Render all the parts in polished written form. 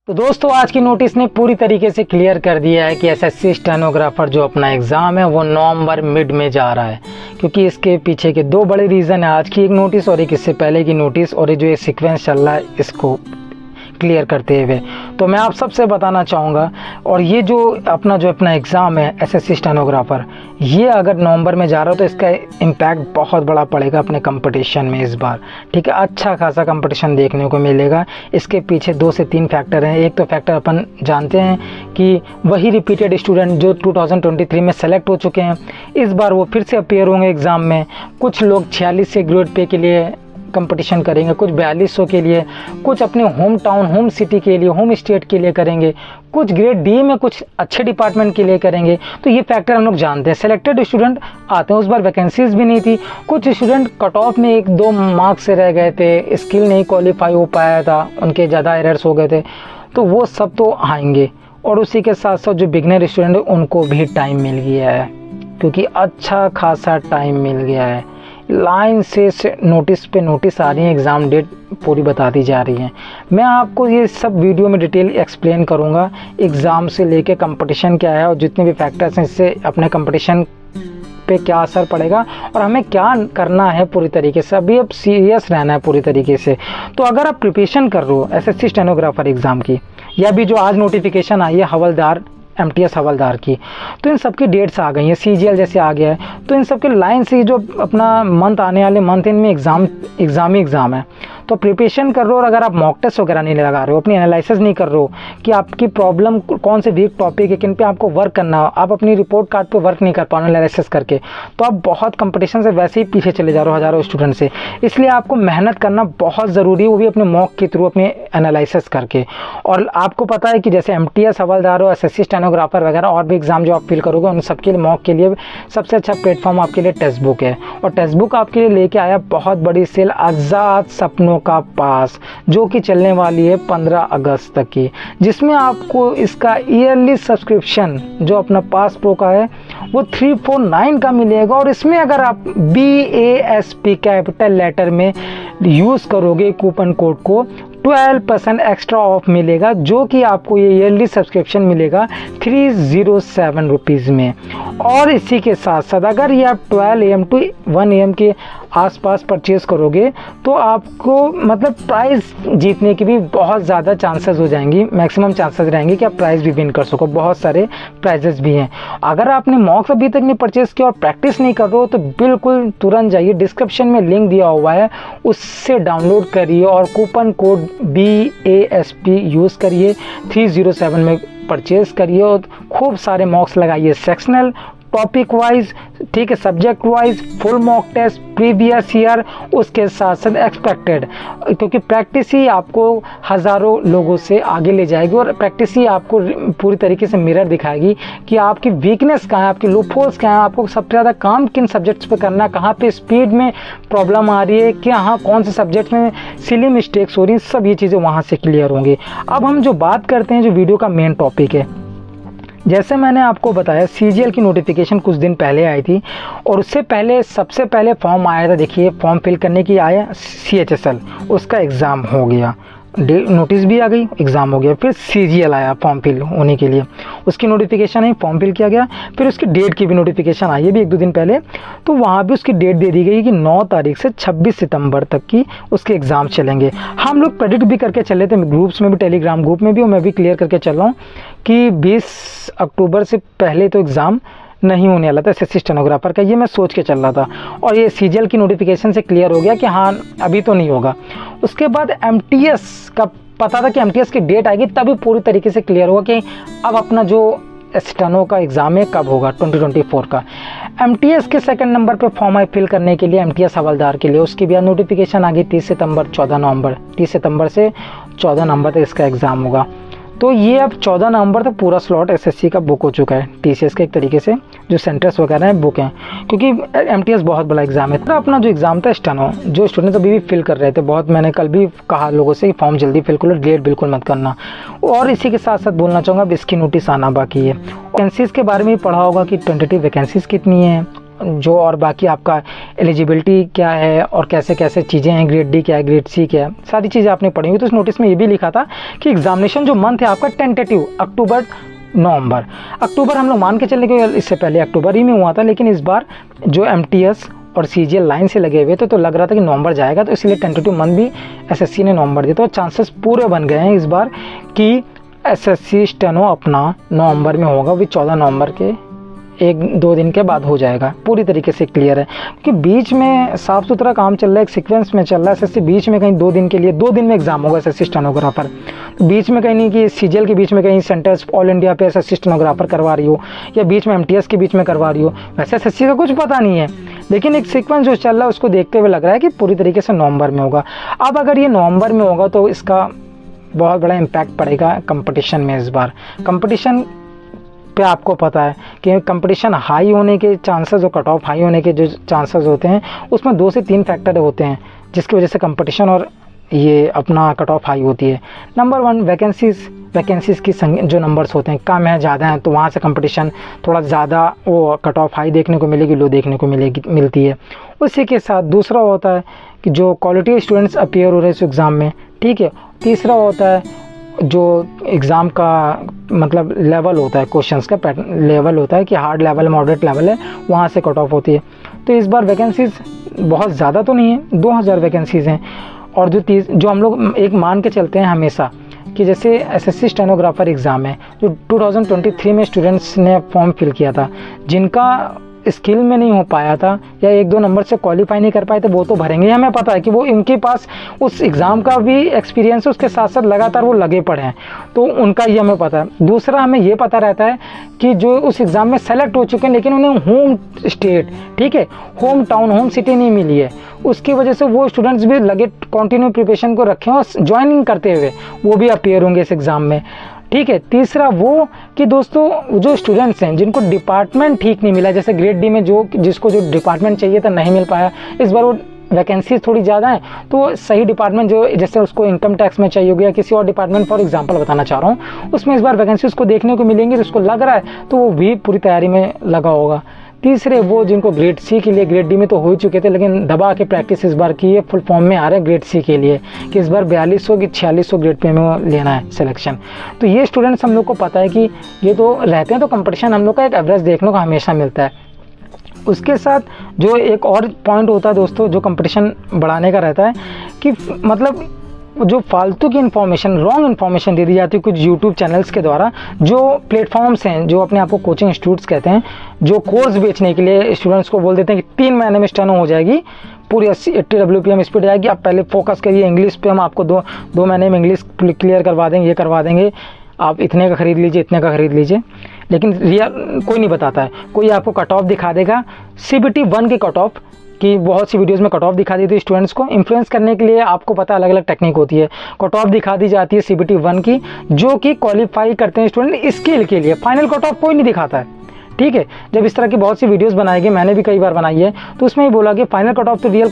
तो दोस्तों आज की नोटिस ने पूरी तरीके से क्लियर कर दिया है कि एसएससी स्टेनोग्राफर जो अपना एग्ज़ाम है वो नवंबर मिड में जा रहा है, क्योंकि इसके पीछे के दो बड़े रीज़न है, आज की एक नोटिस और एक इससे पहले की नोटिस, और ये जो एक सीक्वेंस चल रहा है इसको क्लियर करते हुए। तो मैं आप सबसे बताना चाहूँगा, और ये जो अपना एग्ज़ाम है एसएससी स्टेनोग्राफर, ये अगर नवंबर में जा रहा हो तो इसका इम्पैक्ट बहुत बड़ा पड़ेगा अपने कंपटीशन में इस बार। ठीक है, अच्छा खासा कंपटीशन देखने को मिलेगा। इसके पीछे 2 से 3 फैक्टर हैं। एक तो फैक्टर अपन जानते हैं कि वही रिपीटेड स्टूडेंट जो 2023 में सेलेक्ट हो चुके हैं, इस बार वो फिर से अपीयर होंगे एग्ज़ाम में। कुछ लोग 46 से ग्रेड पे के लिए कंपटीशन करेंगे, कुछ 4200 के लिए, कुछ अपने होम टाउन होम सिटी के लिए होम स्टेट के लिए करेंगे, कुछ ग्रेड डी में कुछ अच्छे डिपार्टमेंट के लिए करेंगे। तो ये फैक्टर हम लोग जानते हैं। सेलेक्टेड स्टूडेंट आते हैं, उस बार वैकेंसीज भी नहीं थी, कुछ स्टूडेंट कट ऑफ में 1-2 मार्क्स से रह गए थे, स्किल नहीं क्वालिफाई हो पाया था, उनके ज़्यादा एरर्स हो गए थे, तो वो सब तो आएंगे। और उसी के साथ साथ जो बिगनर स्टूडेंट है उनको भी टाइम मिल गया है, क्योंकि अच्छा खासा टाइम मिल गया है। लाइन से नोटिस पे नोटिस आ रही है, एग्ज़ाम डेट पूरी बता दी जा रही है। मैं आपको ये सब वीडियो में डिटेल एक्सप्लेन करूँगा, एग्ज़ाम से लेके कंपटीशन क्या है और जितने भी फैक्टर्स हैं इससे अपने कंपटीशन पे क्या असर पड़ेगा और हमें क्या करना है पूरी तरीके से। अभी अब सीरियस रहना है पूरी तरीके से। तो अगर आप प्रिपरेशन कर रहे हो एसएससी स्टेनोग्राफर एग्ज़ाम की, या भी जो आज नोटिफिकेशन आई है हवलदार एमटीएस हवलदार की, तो इन सब की डेट्स आ गई हैं। सीजीएल जैसे आ गया है, तो इन सब के लाइन से जो अपना मंथ आने वाले मंथ इनमें एग्ज़ाम है। तो प्रिपरेशन कर रहे हो, और अगर आप मॉक टेस्ट वगैरह नहीं लगा रहे हो, अपनी एनालिसिस नहीं कर रहे हो कि आपकी प्रॉब्लम कौन से वीक टॉपिक है, किन पे आपको वर्क करना हो, आप अपनी रिपोर्ट कार्ड पे वर्क नहीं कर पा रहे एनालिसिस करके, तो आप बहुत कंपटीशन से वैसे ही पीछे चले जा रहे हो हज़ारों स्टूडेंट से। इसलिए आपको मेहनत करना बहुत ज़रूरी है, वो भी अपने मॉक के थ्रू अपने एनालिसिस करके। और आपको पता है कि जैसे एमटीएस हवलदार हो, एसएससी स्टेनोग्राफर वगैरह और भी एग्ज़ाम जो आप फिल करोगे, उन सबके लिए मॉक के लिए सबसे अच्छा प्लेटफॉर्म आपके लिए टेक्स्ट बुक है। और टेक्स्ट बुक आपके लिए लेके आया बहुत बड़ी सेल आज़ाद सपनों का पास, जो कि चलने वाली है 15 अगस्त तक की, जिसमें आपको इसका ईयरली सब्सक्रिप्शन जो अपना पास प्रो का है वो 349 का मिलेगा। और इसमें अगर आप BASP कैपिटल लेटर में यूज़ करोगे कूपन कोड को, 12% एक्स्ट्रा ऑफ मिलेगा, जो कि आपको ये ईयरली सब्सक्रिप्शन मिलेगा 307 रुपीज़ में। और इसी के साथ साथ अगर ये आप 12 AM to 1 AM के आसपास परचेज़ करोगे तो आपको मतलब प्राइज़ जीतने की भी बहुत ज़्यादा चांसेस हो जाएंगी, मैक्सिमम चांसेस रहेंगे कि आप प्राइज़ भी विन कर सको। बहुत सारे प्राइजेस भी हैं। अगर आपने मॉक्स अभी तक नहीं परचेज़ किया और प्रैक्टिस नहीं कर रहे हो तो बिल्कुल तुरंत जाइए, डिस्क्रिप्शन में लिंक दिया हुआ है, उससे डाउनलोड करिए और कूपन कोड BASP यूज़ करिए, 307 में परचेज़ करिए और खूब सारे मॉक्स लगाइए, सेक्शनल, टॉपिक वाइज, ठीक है, subject wise, full mock test, previous year, उसके साथ साथ एक्सपेक्टेड, क्योंकि प्रैक्टिस ही आपको हज़ारों लोगों से आगे ले जाएगी और प्रैक्टिस ही आपको पूरी तरीके से मिरर दिखाएगी कि आपकी वीकनेस कहाँ है, आपकी लूपहोल्स कहाँ है, आपको सबसे ज़्यादा काम किन सब्जेक्ट्स पे करना है, कहाँ पे स्पीड में प्रॉब्लम आ रही है, कहाँ कौन से सब्जेक्ट में सिली मिस्टेक्स हो रही हैं, सब ये चीज़ें वहाँ से क्लियर होंगी। अब हम जो बात करते हैं, जो वीडियो का मेन टॉपिक है, जैसे मैंने आपको बताया सीजीएल की नोटिफिकेशन कुछ दिन पहले आई थी, और उससे पहले सबसे पहले फॉर्म आया था। देखिए फॉर्म फिल करने की आया CHSL, उसका एग्ज़ाम हो गया, नोटिस भी आ गई, एग्ज़ाम हो गया। फिर सीजीएल आया फॉर्म फिल होने के लिए, उसकी नोटिफिकेशन आई, फॉर्म फिल किया गया। फिर उसकी डेट की भी नोटिफिकेशन आई है भी 1-2 दिन पहले, तो वहाँ भी उसकी डेट दे दी गई कि 9 तारीख से 26 सितंबर तक की उसके एग्ज़ाम चलेंगे। हम लोग प्रेडिक्ट भी करके चले थे ग्रुप्स में भी, टेलीग्राम ग्रुप में भी, और मैं भी क्लियर करके चल रहा हूँ कि 20 अक्टूबर से पहले तो एग्ज़ाम नहीं होने वाला था एसएससी स्टेनोग्राफर का, ये मैं सोच के चल रहा था। और ये सीजीएल की नोटिफिकेशन से क्लियर हो गया कि हाँ अभी तो नहीं होगा। उसके बाद एमटीएस का पता था कि एमटीएस की डेट आएगी, तभी पूरी तरीके से क्लियर होगा कि अब अपना जो स्टेनो का एग्ज़ाम है कब होगा, 2024 का। एमटीएस के सेकंड नंबर पे फॉर्म फिल करने के लिए एमटीएस हवलदार के लिए, उसकी भी नोटिफिकेशन आ गई 30 सितंबर 14 नवंबर, 30 सितंबर से 14 नवंबर तक इसका एग्ज़ाम होगा। तो ये अब 14 नवंबर तक पूरा स्लॉट एसएससी का बुक हो चुका है, टीसीएस के एक तरीके से जो सेंटर्स वगैरह हैं बुक हैं, क्योंकि एमटीएस बहुत बड़ा एग्ज़ाम है। तो अपना जो एग्ज़ाम था स्टेनो, जो स्टूडेंट्स अभी भी फिल कर रहे थे, बहुत मैंने कल भी कहा लोगों से कि फॉर्म जल्दी फिल करो, लेट बिल्कुल मत करना। और इसी के साथ साथ बोलना चाहूँगा अब इसकी नोटिस आना बाकी है। वैकेंसीज़ के बारे में पढ़ा होगा कि टेंटेटिव वैकेंसीज़ कितनी है, जो और बाकी आपका एलिजिबिलिटी क्या है और कैसे कैसे चीज़ें हैं, ग्रेड डी क्या है, ग्रेड सी क्या है, सारी चीज़ें आपने पढ़ी होंगी। तो इस नोटिस में ये भी लिखा था कि एग्जामिनेशन जो मंथ है आपका टेंटेटिव अक्टूबर नवंबर। अक्टूबर हम लोग मान के चलने के इससे पहले अक्टूबर ही में हुआ था, लेकिन इस बार जो MTS और CGL लाइन से लगे हुए थे तो लग रहा था कि नवंबर जाएगा, तो इसलिए टेंटेटिव मंथ भी SSC ने नवंबर दिया। तो चांसेस पूरे बन गए हैं इस बार कि SSC स्टेनो अपना नवंबर में होगा, भी 14 नवंबर के 1-2 दिन के बाद हो जाएगा, पूरी तरीके से क्लियर है। क्योंकि बीच में साफ़ सुथरा काम चल रहा है, एक सीक्वेंस में चल रहा है। SSC बीच में कहीं 2 दिन के लिए 2 दिन में एग्जाम होगा SSC स्टेनोग्राफर, बीच में कहीं नहीं कि CGL के बीच में कहीं सेंटर्स ऑल इंडिया पे SSC स्टेनोग्राफर करवा रही हो या बीच में MTS के बीच में करवा रही हो, वैसे SSC का कुछ पता नहीं है, लेकिन एक सीक्वेंस जो चल रहा है उसको देखते हुए लग रहा है कि पूरी तरीके से नवंबर में होगा। अब अगर ये नवंबर में होगा तो इसका बहुत बड़ा इम्पैक्ट पड़ेगा कंपटीशन में। इस बार कंपटीशन पे आपको पता है कि कंपटीशन हाई होने के चांसेस और कट ऑफ हाई होने के जो चांसेस होते हैं उसमें 2 से 3 फैक्टर होते हैं जिसकी वजह से कंपटीशन और ये अपना कट ऑफ हाई होती है। नंबर 1 वैकेंसीज़ की जो नंबर्स होते हैं कम है ज़्यादा है, तो वहाँ से कंपटीशन थोड़ा ज़्यादा वो कट ऑफ हाई देखने को मिलेगी, लो देखने को मिलती है। उसी के साथ दूसरा होता है कि जो क्वालिटी स्टूडेंट्स अपीयर हो रहे हैं इस एग्ज़ाम में, ठीक है। तीसरा होता है जो एग्ज़ाम का मतलब लेवल होता है, क्वेश्चंस का लेवल होता है कि हार्ड लेवल मॉडरेट लेवल है, वहाँ से कट ऑफ होती है। तो इस बार वैकेंसीज़ बहुत ज़्यादा तो नहीं है, 2000 वैकेंसीज़ हैं। और जो हम लोग एक मान के चलते हैं हमेशा कि जैसे SSC स्टेनोग्राफर एग्ज़ाम है जो 2023 में स्टूडेंट्स ने फॉर्म फिल किया था, जिनका स्किल में नहीं हो पाया था या 1-2 नंबर से क्वालिफाई नहीं कर पाए थे, वो तो भरेंगे। हमें पता है कि वो इनके पास उस एग्ज़ाम का भी एक्सपीरियंस है, उसके साथ साथ लगातार वो लगे पड़े हैं, तो उनका ये हमें पता है। दूसरा हमें ये पता रहता है कि जो उस एग्ज़ाम में सेलेक्ट हो चुके हैं लेकिन उन्हें होम स्टेट, ठीक है, होम टाउन, होम सिटी नहीं मिली है, उसकी वजह से वो स्टूडेंट्स भी लगे कंटिन्यू प्रिपरेशन को रखें और ज्वाइनिंग करते हुए वो भी अपीयर होंगे इस एग्ज़ाम में, ठीक है। तीसरा वो कि दोस्तों जो स्टूडेंट्स हैं जिनको डिपार्टमेंट ठीक नहीं मिला, जैसे ग्रेड डी में जिसको जो डिपार्टमेंट चाहिए था नहीं मिल पाया, इस बार वो वैकेंसीज थोड़ी ज़्यादा है तो सही डिपार्टमेंट जो जैसे उसको इनकम टैक्स में चाहिए हो गया किसी और डिपार्टमेंट, फॉर एग्जांपल बताना चाह रहा हूँ, उसमें इस बार वैकेंसी उसको देखने को मिलेंगी, तो उसको लग रहा है तो वो भी पूरी तैयारी में लगा होगा। तीसरे वो जिनको ग्रेड सी के लिए, ग्रेड डी में तो हो ही चुके थे लेकिन दबा के प्रैक्टिस इस बार की है, फुल फॉर्म में आ रहे हैं ग्रेड सी के लिए कि इस बार 4200 की 4600 ग्रेड पे में लेना है सिलेक्शन। तो ये स्टूडेंट्स हम लोग को पता है कि ये तो रहते हैं, तो कंपटीशन हम लोग का एक एवरेज देखने को हमेशा मिलता है। उसके साथ जो एक और पॉइंट होता है दोस्तों जो कंपटीशन बढ़ाने का रहता है कि मतलब जो फालतू की इन्फॉर्मेशन, रॉन्ग इन्फॉर्मेशन दे दी जाती है कुछ यूट्यूब चैनल्स के द्वारा, जो प्लेटफॉर्म्स हैं जो अपने आप को कोचिंग इंस्टीट्यूट्स कहते हैं, जो कोर्स बेचने के लिए स्टूडेंट्स को बोल देते हैं कि 3 महीने में स्टेनो हो जाएगी, पूरी 80 WPM स्पीड आएगी, आप पहले फोकस करिए इंग्लिश पे, हम आपको 2 महीने में इंग्लिश क्लियर करवा देंगे, ये करवा देंगे, आप इतने का ख़रीद लीजिए, इतने का ख़रीद लीजिए। लेकिन रियल कोई नहीं बताता है, कोई आपको कट ऑफ दिखा देगा CBT 1 की कट ऑफ कि बहुत सी वीडियोस में कट ऑफ दिखा दी थी, स्टूडेंट्स को इन्फ्लुएंस करने के लिए आपको पता अलग अलग टेक्निक होती है, कट ऑफ दिखा दी जाती है CBT 1 की जो कि क्वालिफाई करते हैं स्टूडेंट स्किल के लिए, फाइनल कट ऑफ कोई नहीं दिखाता है, ठीक है। जब इस तरह की बहुत सी वीडियोस बनाई गई, मैंने भी कई बार बनाई है, तो उसमें ही बोला कि फाइनल कट ऑफ तो रियल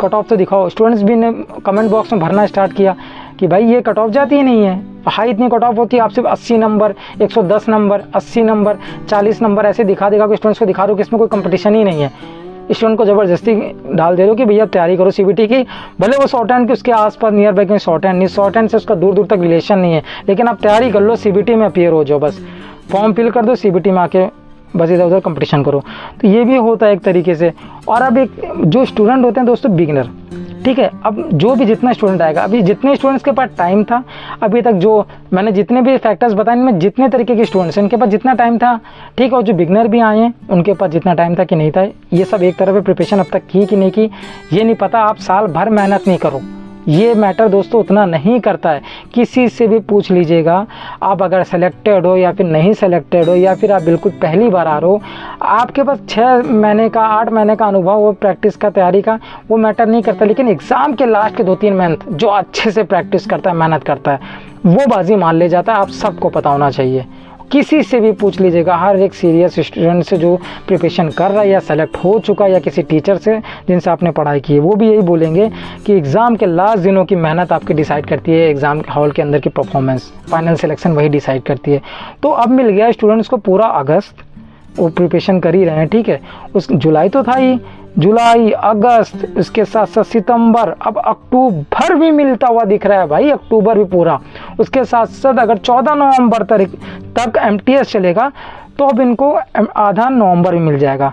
कट ऑफ तो दिखाओ। स्टूडेंट्स भी ने कमेंट बॉक्स में भरना स्टार्ट किया कि भाई ये कट ऑफ जाती ही नहीं है, हाई इतनी कट ऑफ होती है, आप सिर्फ 80 नंबर, 110 नंबर, 80 नंबर, 40 नंबर ऐसे दिखा देगा कि स्टूडेंट्स को दिखा रहे हो कि इसमें कोई कंपटीशन ही नहीं है। स्टूडेंट को ज़बरदस्ती डाल दे रहे हो कि भैया तैयारी करो CBT की, भले वो शॉर्ट हैंड के उसके आसपास नियर बाई कहीं शॉर्ट हैंड नहीं, शॉर्ट हैंड से उसका दूर दूर तक रिलेशन नहीं है, लेकिन आप तैयारी कर लो, CBT में अपीयर हो जाओ, बस फॉर्म फिल कर दो, CBT में आके बस इधर उधर कंपटीशन करो। तो ये भी होता है एक तरीके से। और अब एक जो स्टूडेंट होते हैं दोस्तों बिगिनर, ठीक है, अब जो भी जितना स्टूडेंट आएगा, अभी जितने स्टूडेंट्स के पास टाइम था अभी तक, जो मैंने जितने भी फैक्टर्स बताए इनमें जितने तरीके के स्टूडेंट्स हैं उनके पास जितना टाइम था, ठीक है, और जो बिगनर भी आए हैं उनके पास जितना टाइम था कि नहीं था, ये सब एक तरफ प्रिपरेशन अब तक की कि नहीं की ये नहीं पता। आप साल भर मेहनत नहीं करो, ये मैटर दोस्तों उतना नहीं करता है। किसी से भी पूछ लीजिएगा, आप अगर सेलेक्टेड हो या फिर नहीं सेलेक्टेड हो या फिर आप बिल्कुल पहली बार आ रहे हो, आपके पास 6 महीने का 8 महीने का अनुभव हो प्रैक्टिस का, तैयारी का, वो मैटर नहीं करता। लेकिन एग्ज़ाम के लास्ट के 2-3 मंथ जो अच्छे से प्रैक्टिस करता है, मेहनत करता है, वो बाजी मान ले जाता है। आप सबको पता होना चाहिए, किसी से भी पूछ लीजिएगा, हर एक सीरियस स्टूडेंट से जो प्रिपरेशन कर रहा है या सेलेक्ट हो चुका है या किसी टीचर से जिनसे आपने पढ़ाई की है, वो भी यही बोलेंगे कि एग्ज़ाम के लास्ट दिनों की मेहनत आपकी डिसाइड करती है, एग्ज़ाम हॉल के अंदर की परफॉर्मेंस, फाइनल सिलेक्शन वही डिसाइड करती है। तो अब मिल गया स्टूडेंट्स को पूरा अगस्त, वो प्रिपरेशन कर ही रहे हैं, ठीक है। उस जुलाई तो था ही, जुलाई, अगस्त, इसके साथ साथ सितंबर, अब अक्टूबर भी मिलता हुआ दिख रहा है भाई, अक्टूबर भी पूरा। उसके साथ साथ अगर 14 नवंबर तक MTS चलेगा तो अब इनको आधा नवंबर भी मिल जाएगा।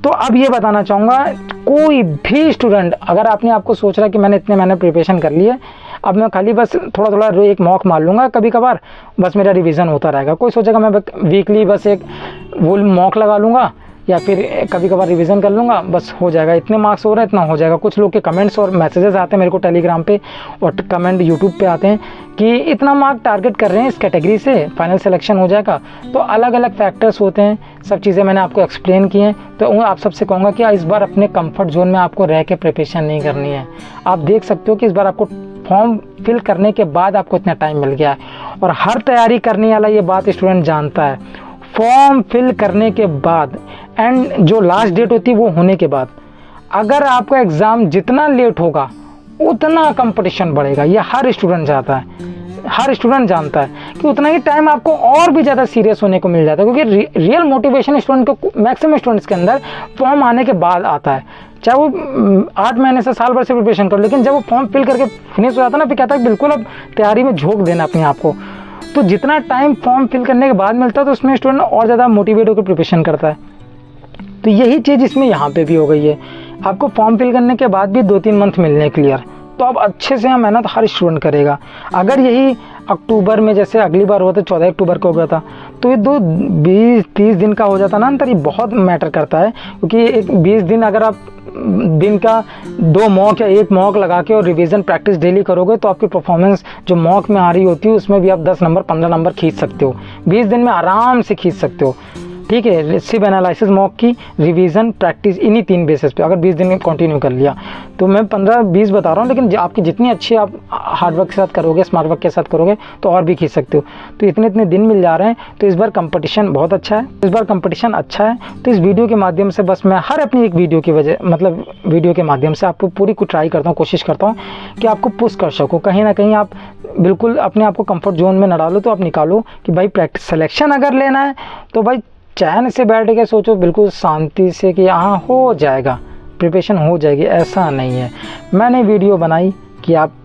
तो अब ये बताना चाहूँगा, कोई भी स्टूडेंट अगर आपने आपको सोच रहा है कि मैंने इतने महीने प्रिपरेशन कर लिए, अब मैं खाली बस थोड़ा थोड़ा एक मॉक मार लूँगा कभी कभार, बस मेरा रिवीजन होता रहेगा। कोई सोचेगा मैं वीकली बस एक वो मॉक लगा लूँगा या फिर कभी कभार रिवीजन कर लूँगा, बस हो जाएगा, इतने मार्क्स हो रहे हैं इतना हो जाएगा। कुछ लोग के कमेंट्स और मैसेजेस आते हैं मेरे को टेलीग्राम पे और कमेंट यूट्यूब पे आते हैं कि इतना मार्क टारगेट कर रहे हैं इस कैटेगरी से, फाइनल सिलेक्शन हो जाएगा। तो अलग अलग फैक्टर्स होते हैं, सब चीज़ें मैंने आपको एक्सप्लेन की हैं। तो आप सबसे कहूँगा कि इस बार अपने कंफर्ट जोन में आपको रह के प्रिपरेशन नहीं करनी है। आप देख सकते हो कि इस बार आपको फॉर्म फिल करने के बाद आपको इतना टाइम मिल गया है और हर तैयारी करने वाला ये बात स्टूडेंट जानता है, फॉर्म फिल करने के बाद एंड जो लास्ट डेट होती है वो होने के बाद अगर आपका एग्ज़ाम जितना लेट होगा उतना कंपटीशन बढ़ेगा। ये हर स्टूडेंट चाहता है, हर स्टूडेंट जानता है कि उतना ही टाइम आपको और भी ज़्यादा सीरियस होने को मिल जाता है, क्योंकि रियल मोटिवेशन स्टूडेंट को मैक्सिमम स्टूडेंट्स के अंदर फॉर्म आने के बाद आता है। चाहे वो 8 महीने से साल भर से प्रिपरेशन करो, लेकिन जब वो फॉर्म फिल करके फिनिश हो जाता है ना, फिर कहता है बिल्कुल अब तैयारी में झोंक देना अपने आप को। तो जितना टाइम फॉर्म फिल करने के बाद मिलता है तो उसमें स्टूडेंट और ज़्यादा मोटिवेट होकर प्रिपरेशन करता है। तो यही चीज़ इसमें यहाँ पे भी हो गई है। आपको फॉर्म फिल करने के बाद भी 2-3 मंथ मिलने क्लियर, तो अब अच्छे से मेहनत हर स्टूडेंट करेगा। अगर यही अक्टूबर में जैसे अगली बार हुआ था 14 अक्टूबर को हो गया था, तो ये 20-30 दिन का हो जाता ना अंतर, ये बहुत मैटर करता है। क्योंकि एक 20 दिन अगर आप दिन का 2 मॉक या 1 मॉक लगा के और रिवीजन प्रैक्टिस डेली करोगे तो आपकी परफॉर्मेंस जो मॉक में आ रही होती है उसमें भी आप 10 नंबर 15 नंबर खींच सकते हो, 20 दिन में आराम से खींच सकते हो, ठीक है। सिर्फ एनालिसिस, मॉक की रिवीजन, प्रैक्टिस, इन्हीं 3 बेसिस पे अगर 20 दिन में कंटिन्यू कर लिया तो मैं 15-20 बता रहा हूँ, लेकिन आपकी जितनी अच्छी आप हार्ड वर्क के साथ करोगे, स्मार्ट वर्क के साथ करोगे तो और भी खींच सकते हो। तो इतने दिन मिल जा रहे हैं, तो इस बार कंपटीशन बहुत अच्छा है, इस बार कंपटीशन अच्छा है। तो इस वीडियो के माध्यम से बस मैं हर अपनी एक वीडियो की वजह मतलब वीडियो के माध्यम से आपको पूरी को ट्राई करता हूँ, कोशिश करता हूँ कि आपको पुश कर सको। कहीं ना कहीं आप बिल्कुल अपने आप को कंफर्ट जोन में न डालो, तो आप निकालो कि भाई प्रैक्टिस सिलेक्शन अगर लेना है तो भाई चैन से बैठ के सोचो, बिल्कुल शांति से कि हाँ हो जाएगा, प्रिपरेशन हो जाएगी। ऐसा नहीं है, मैंने वीडियो बनाई कि आप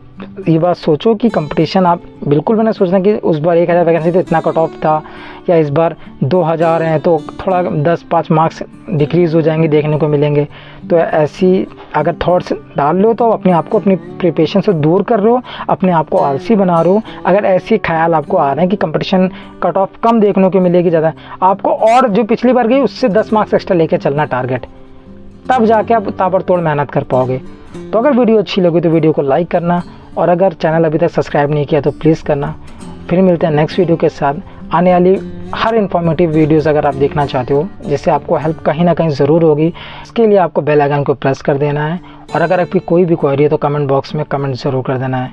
ये बात सोचो कि कंपटीशन आप बिल्कुल मैंने सोचना कि उस बार 1000 वैकेंसी तो इतना कट ऑफ था, या इस बार 2000 हैं तो थोड़ा 10-5 मार्क्स डिक्रीज़ हो जाएंगे देखने को मिलेंगे। तो ऐसी अगर थॉट्स डाल लो तो अपने आप को अपनी प्रिपरेशन से दूर कर रहे हो, अपने आप को आलसी बना रहे हो। अगर ऐसे ख्याल आपको आ रहे हैं कि कंपटीशन कट ऑफ कम देखने को मिलेगी ज़्यादा, आपको और जो पिछली बार गई उससे 10 मार्क्स एक्स्ट्रा लेके चलना टारगेट, तब जाके आप ताबड़तोड़ मेहनत कर पाओगे। तो अगर वीडियो अच्छी लगी तो वीडियो को लाइक करना, और अगर चैनल अभी तक सब्सक्राइब नहीं किया तो प्लीज़ करना। फिर मिलते हैं नेक्स्ट वीडियो के साथ। आने वाली हर इन्फॉर्मेटिव वीडियोस अगर आप देखना चाहते हो, जिससे आपको हेल्प कहीं ना कहीं ज़रूर होगी, इसके लिए आपको बेल आइकन को प्रेस कर देना है। और अगर आपकी कोई भी क्वेरी है तो कमेंट बॉक्स में कमेंट ज़रूर कर देना है।